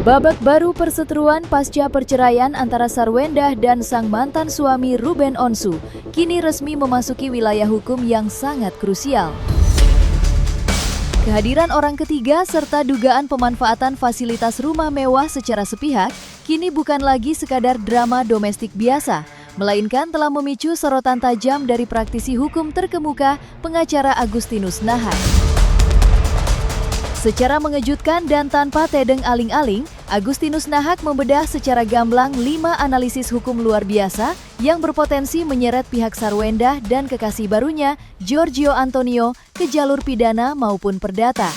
Babak baru perseteruan pasca perceraian antara Sarwendah dan sang mantan suami Ruben Onsu kini resmi memasuki wilayah hukum yang sangat krusial. Kehadiran orang ketiga serta dugaan pemanfaatan fasilitas rumah mewah secara sepihak kini bukan lagi sekadar drama domestik biasa, melainkan telah memicu sorotan tajam dari praktisi hukum terkemuka, pengacara Agustinus Nahak. Secara mengejutkan dan tanpa tedeng aling-aling, Agustinus Nahak membedah secara gamblang 5 analisis hukum luar biasa yang berpotensi menyeret pihak Sarwendah dan kekasih barunya, Giorgio Antonio, ke jalur pidana maupun perdata.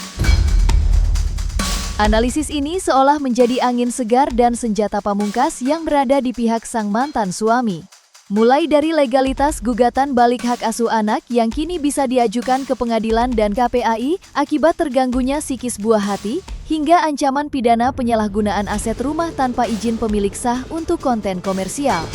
Analisis ini seolah menjadi angin segar dan senjata pamungkas yang berada di pihak sang mantan suami. Mulai dari legalitas gugatan balik hak asuh anak yang kini bisa diajukan ke pengadilan dan KPAI akibat terganggunya psikis buah hati, hingga ancaman pidana penyalahgunaan aset rumah tanpa izin pemilik sah untuk konten komersial.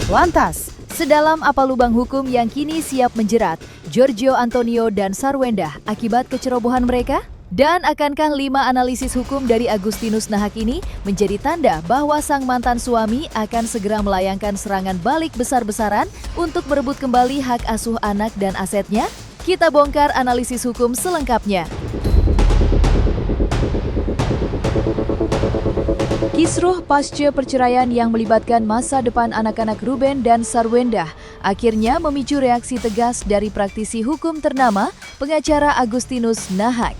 Lantas, sedalam apa lubang hukum yang kini siap menjerat Giorgio Antonio dan Sarwendah akibat kecerobohan mereka? Dan akankah 5 analisis hukum dari Agustinus Nahak ini menjadi tanda bahwa sang mantan suami akan segera melayangkan serangan balik besar-besaran untuk berebut kembali hak asuh anak dan asetnya? Kita bongkar analisis hukum selengkapnya. Kisruh pasca perceraian yang melibatkan masa depan anak-anak Ruben dan Sarwendah akhirnya memicu reaksi tegas dari praktisi hukum ternama, pengacara Agustinus Nahak.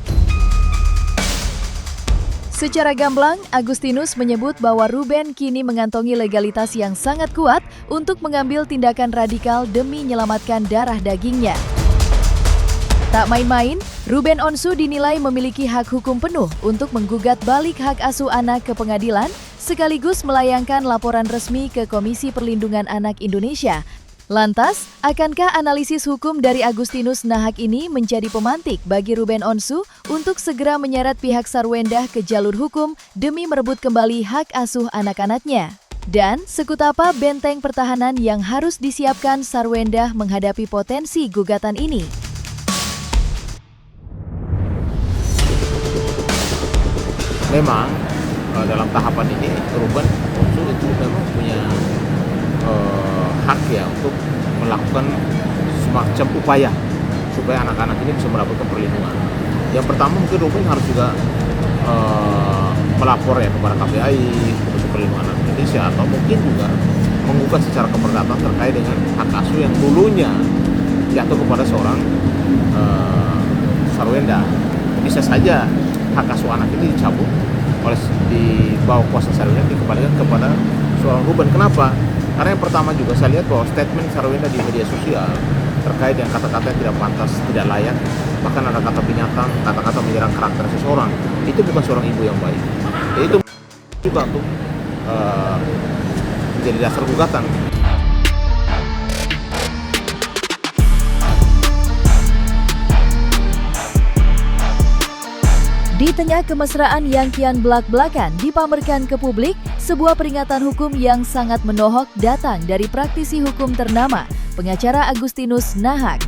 Secara gamblang, Agustinus menyebut bahwa Ruben kini mengantongi legalitas yang sangat kuat untuk mengambil tindakan radikal demi menyelamatkan darah dagingnya. Tak main-main, Ruben Onsu dinilai memiliki hak hukum penuh untuk menggugat balik hak asuh anak ke pengadilan, sekaligus melayangkan laporan resmi ke Komisi Perlindungan Anak Indonesia. Lantas, akankah analisis hukum dari Agustinus Nahak ini menjadi pemantik bagi Ruben Onsu untuk segera menyeret pihak Sarwendah ke jalur hukum demi merebut kembali hak asuh anak-anaknya? Dan sekutapa benteng pertahanan yang harus disiapkan Sarwendah menghadapi potensi gugatan ini? Memang dalam tahapan ini Ruben Onsu itu memang punya hak ya untuk melakukan semacam upaya supaya anak-anak ini bisa mendapatkan perlindungan. Yang pertama mungkin Ruben harus juga melapor ya kepada KPAI, Komisi Perlindungan Anak Indonesia, atau mungkin juga menggugat secara keberatan terkait dengan hak asuh yang dulunya jatuh kepada seorang Sarwendah. Bisa saja hak asuh anak ini dicabut oleh di bawah kuasa Sarwendah dikembalikan kepada seorang Ruben. Kenapa? Karena yang pertama juga saya lihat bahwa statement Sarwendah di media sosial terkait dengan kata-kata yang tidak pantas, tidak layak, bahkan ada kata binatang, kata-kata menyerang karakter seseorang, itu bukan seorang ibu yang baik. Itu juga untuk menjadi dasar gugatan. Di tengah kemesraan yang kian belak-belakan dipamerkan ke publik, sebuah peringatan hukum yang sangat menohok datang dari praktisi hukum ternama, pengacara Agustinus Nahak.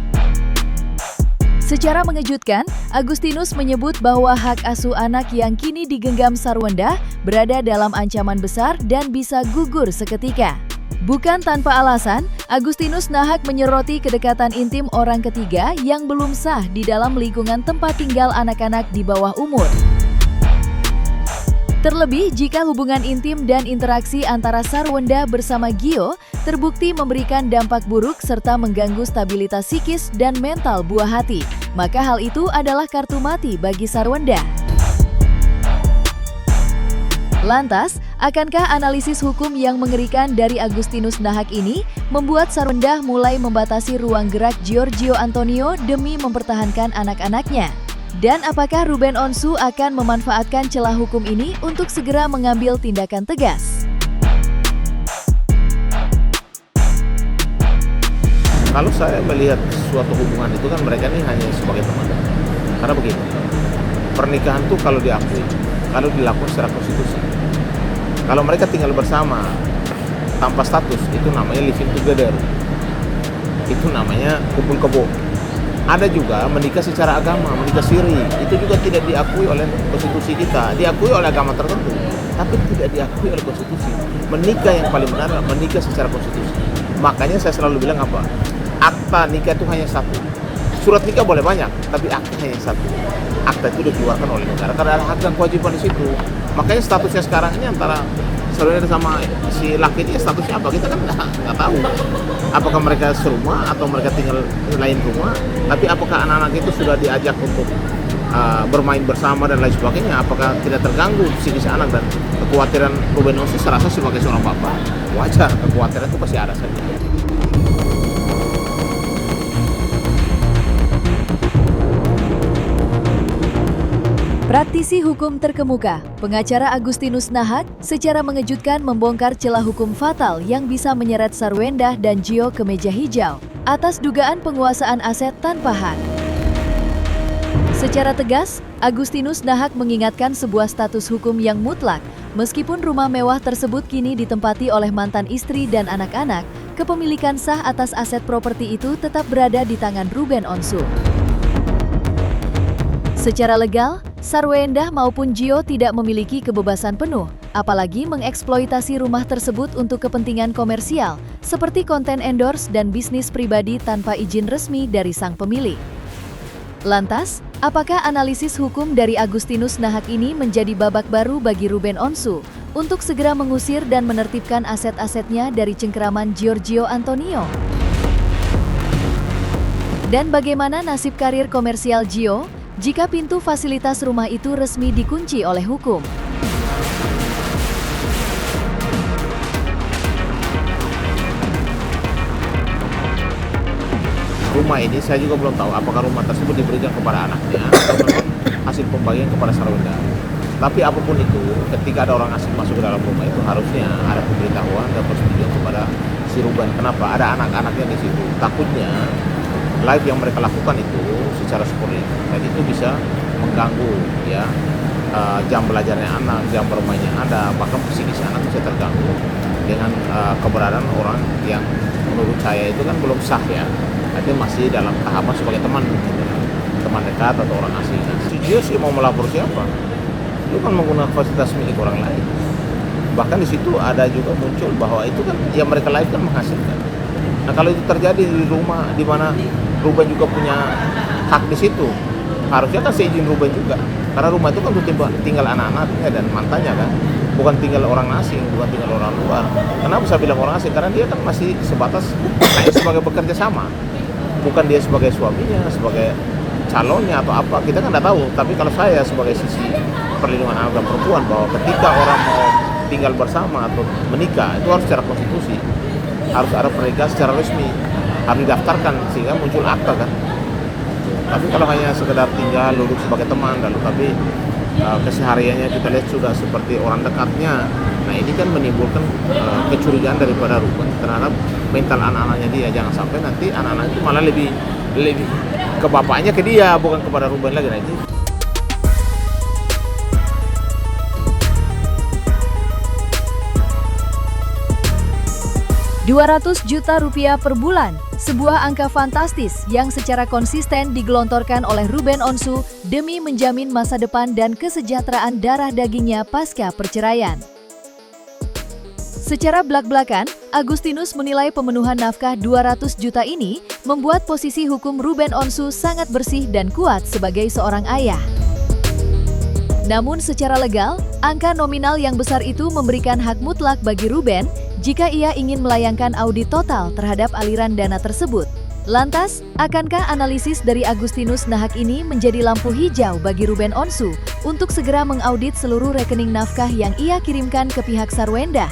Secara mengejutkan, Agustinus menyebut bahwa hak asuh anak yang kini digenggam Sarwendah berada dalam ancaman besar dan bisa gugur seketika. Bukan tanpa alasan, Agustinus Nahak menyoroti kedekatan intim orang ketiga yang belum sah di dalam lingkungan tempat tinggal anak-anak di bawah umur. Terlebih jika hubungan intim dan interaksi antara Sarwendah bersama Gio terbukti memberikan dampak buruk serta mengganggu stabilitas psikis dan mental buah hati, maka hal itu adalah kartu mati bagi Sarwendah. Lantas, akankah analisis hukum yang mengerikan dari Agustinus Nahak ini membuat Sarwendah mulai membatasi ruang gerak Giorgio Antonio demi mempertahankan anak-anaknya? Dan apakah Ruben Onsu akan memanfaatkan celah hukum ini untuk segera mengambil tindakan tegas? Kalau saya melihat suatu hubungan itu kan mereka ini hanya sebagai teman. Karena begini, pernikahan itu kalau diakui, kalau dilakukan secara konstitusi, kalau mereka tinggal bersama tanpa status, itu namanya living together. Itu namanya kumpul kebo. Ada juga menikah secara agama, menikah siri. Itu juga tidak diakui oleh konstitusi kita. Diakui oleh agama tertentu, tapi tidak diakui oleh konstitusi. Menikah yang paling benar adalah menikah secara konstitusi. Makanya saya selalu bilang apa? Akta nikah itu hanya satu. Surat nikah boleh banyak, tapi akta hanya satu. Akta itu dikeluarkan oleh negara karena ada hak dan kewajiban di situ. Makanya statusnya sekarang ini antara saudara sama si laki ini statusnya apa? Kita kan nggak tahu. Apakah mereka serumah atau mereka tinggal di lain rumah? Tapi apakah anak-anak itu sudah diajak untuk bermain bersama dan lain sebagainya? Apakah tidak terganggu psikis anak? Dan kekhawatiran Ruben Onsu saya rasa sebagai seorang bapak wajar, kekhawatiran itu pasti ada saja. Praktisi hukum terkemuka, pengacara Agustinus Nahak secara mengejutkan membongkar celah hukum fatal yang bisa menyeret Sarwendah dan Gio ke meja hijau atas dugaan penguasaan aset tanpa hak. Secara tegas, Agustinus Nahak mengingatkan sebuah status hukum yang mutlak. Meskipun rumah mewah tersebut kini ditempati oleh mantan istri dan anak-anak, kepemilikan sah atas aset properti itu tetap berada di tangan Ruben Onsu. Secara legal, Sarwendah maupun Gio tidak memiliki kebebasan penuh, apalagi mengeksploitasi rumah tersebut untuk kepentingan komersial, seperti konten endorse dan bisnis pribadi tanpa izin resmi dari sang pemilik. Lantas, apakah analisis hukum dari Agustinus Nahak ini menjadi babak baru bagi Ruben Onsu untuk segera mengusir dan menertibkan aset-asetnya dari cengkeraman Giorgio Antonio? Dan bagaimana nasib karir komersial Gio jika pintu fasilitas rumah itu resmi dikunci oleh hukum? Rumah ini saya juga belum tahu apakah rumah tersebut diberikan kepada anaknya atau memang hasil pembagian kepada Sarwendah. Tapi apapun itu, ketika ada orang asing masuk ke dalam rumah itu harusnya ada pemberitahuan dan persetujuan kepada si Ruben. Kenapa? Ada anak-anaknya di situ. Takutnya live yang mereka lakukan itu secara sporadis dan itu bisa mengganggu ya jam belajarnya anak, jam bermainnya ada, bahkan psikis anak bisa terganggu dengan keberadaan orang yang menurut saya itu kan belum sah ya, artinya masih dalam tahapan sebagai teman gitu, teman dekat atau orang asing. Nah, si Gio sih mau melapor siapa? Itu kan menggunakan fasilitas milik orang lain. Bahkan di situ ada juga muncul bahwa itu kan yang mereka live kan menghasilkan. Nah kalau itu terjadi di rumah di mana Ruben juga punya hak di situ, harusnya kan seizin Ruben juga. Karena rumah itu kan tinggal anak-anaknya dan mantannya kan, bukan tinggal orang asing, bukan tinggal orang luar. Kenapa saya bilang orang asing? Karena dia kan masih sebatas hanya sebagai bekerja sama, bukan dia sebagai suaminya, sebagai calonnya atau apa, kita kan nggak tahu. Tapi kalau saya sebagai sisi perlindungan anak dan perempuan, bahwa ketika orang mau tinggal bersama atau menikah itu harus secara konstitusi, harus ada pernikahan secara resmi, harus didaftarkan sehingga muncul akta kan. Tapi kalau hanya sekedar tinggal duduk sebagai teman lalu tapi kesehariannya kita lihat sudah seperti orang dekatnya, nah ini kan menimbulkan kecurigaan daripada Ruben terhadap mental anak-anaknya dia. Jangan sampai nanti anak-anak itu malah lebih ke bapaknya, ke dia, bukan kepada Ruben lagi. Nah, ini 200 juta rupiah per bulan, sebuah angka fantastis yang secara konsisten digelontorkan oleh Ruben Onsu demi menjamin masa depan dan kesejahteraan darah dagingnya pasca perceraian. Secara belak-belakan, Agustinus menilai pemenuhan nafkah 200 juta ini membuat posisi hukum Ruben Onsu sangat bersih dan kuat sebagai seorang ayah. Namun secara legal, angka nominal yang besar itu memberikan hak mutlak bagi Ruben jika ia ingin melayangkan audit total terhadap aliran dana tersebut. Lantas, akankah analisis dari Agustinus Nahak ini menjadi lampu hijau bagi Ruben Onsu untuk segera mengaudit seluruh rekening nafkah yang ia kirimkan ke pihak Sarwendah?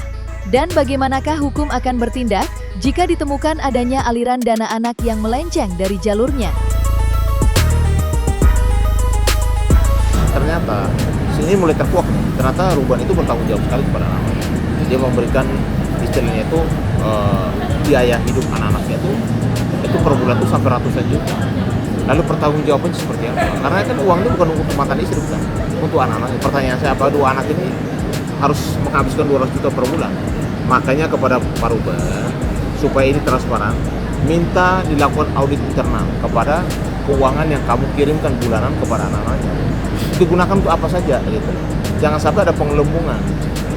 Dan bagaimanakah hukum akan bertindak jika ditemukan adanya aliran dana anak yang melenceng dari jalurnya? Ternyata sini mulai terkuak. Ternyata Ruben itu bertanggung jawab sekali kepada anak-anaknya. Dia memberikan istilahnya itu biaya hidup anak-anaknya itu per bulan itu sampai ratusan juta. Lalu pertanggungjawabannya seperti apa? Karena kan uang itu bukan untuk mantan istri, bukan untuk anak-anaknya. Pertanyaan saya, apa dua anak ini harus menghabiskan 200 juta per bulan? Makanya kepada Pak Ruben, supaya ini transparan, minta dilakukan audit internal kepada keuangan yang kamu kirimkan bulanan kepada anak-anaknya. Digunakan untuk apa saja gitu. Jangan sampai ada pengelembungan,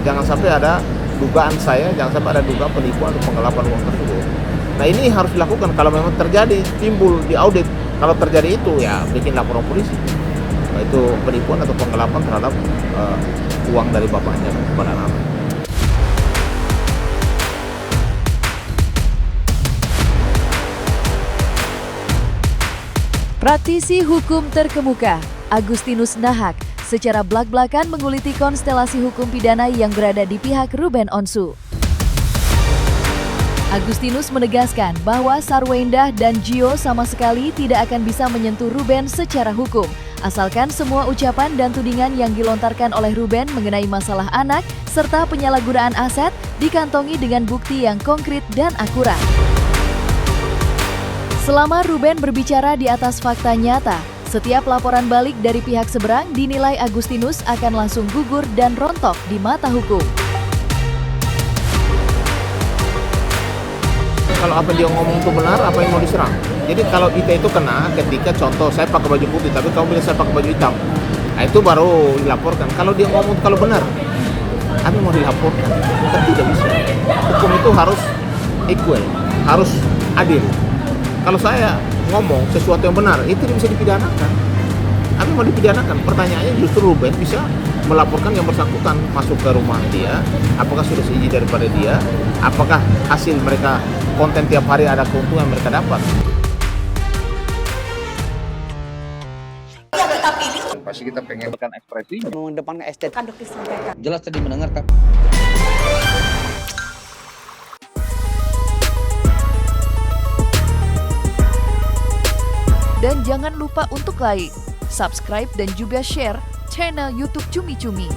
jangan sampai ada dugaan jangan sampai ada dugaan penipuan atau penggelapan uang tersebut. Nah ini harus dilakukan kalau memang terjadi, timbul di audit. Kalau terjadi itu ya bikin laporan polisi. Nah, itu penipuan atau penggelapan terhadap uang dari bapaknya kepada anak. Praktisi hukum terkemuka, Agustinus Nahak, secara blak-blakan menguliti konstelasi hukum pidana yang berada di pihak Ruben Onsu. Agustinus menegaskan bahwa Sarwendah dan Gio sama sekali tidak akan bisa menyentuh Ruben secara hukum, asalkan semua ucapan dan tudingan yang dilontarkan oleh Ruben mengenai masalah anak serta penyalahgunaan aset dikantongi dengan bukti yang konkret dan akurat. Selama Ruben berbicara di atas fakta nyata, setiap laporan balik dari pihak seberang dinilai Agustinus akan langsung gugur dan rontok di mata hukum. Kalau apa dia ngomong itu benar, apa yang mau diserang? Jadi kalau itu kena ketika contoh saya pakai baju putih, tapi kamu bilang saya pakai baju hitam. Nah itu baru dilaporkan. Kalau dia ngomong kalau benar, apa yang mau dilaporkan? Kan tidak bisa. Hukum itu harus equal, harus adil. Kalau saya ngomong sesuatu yang benar, itu bisa dipidanakan. Apa yang mau dipidanakan? Pertanyaannya justru Ruben bisa melaporkan yang bersangkutan masuk ke rumah dia, apakah sudah seizin daripada dia, apakah hasil mereka konten tiap hari ada keuntungan yang mereka dapat. Yang kita pilih pasti kita pengen ekspresi mengedepankan estetika kan dokter sampaikan. jelas tadi mendengarkan. Dan jangan lupa untuk like, subscribe dan juga share channel YouTube Cumi Cumi.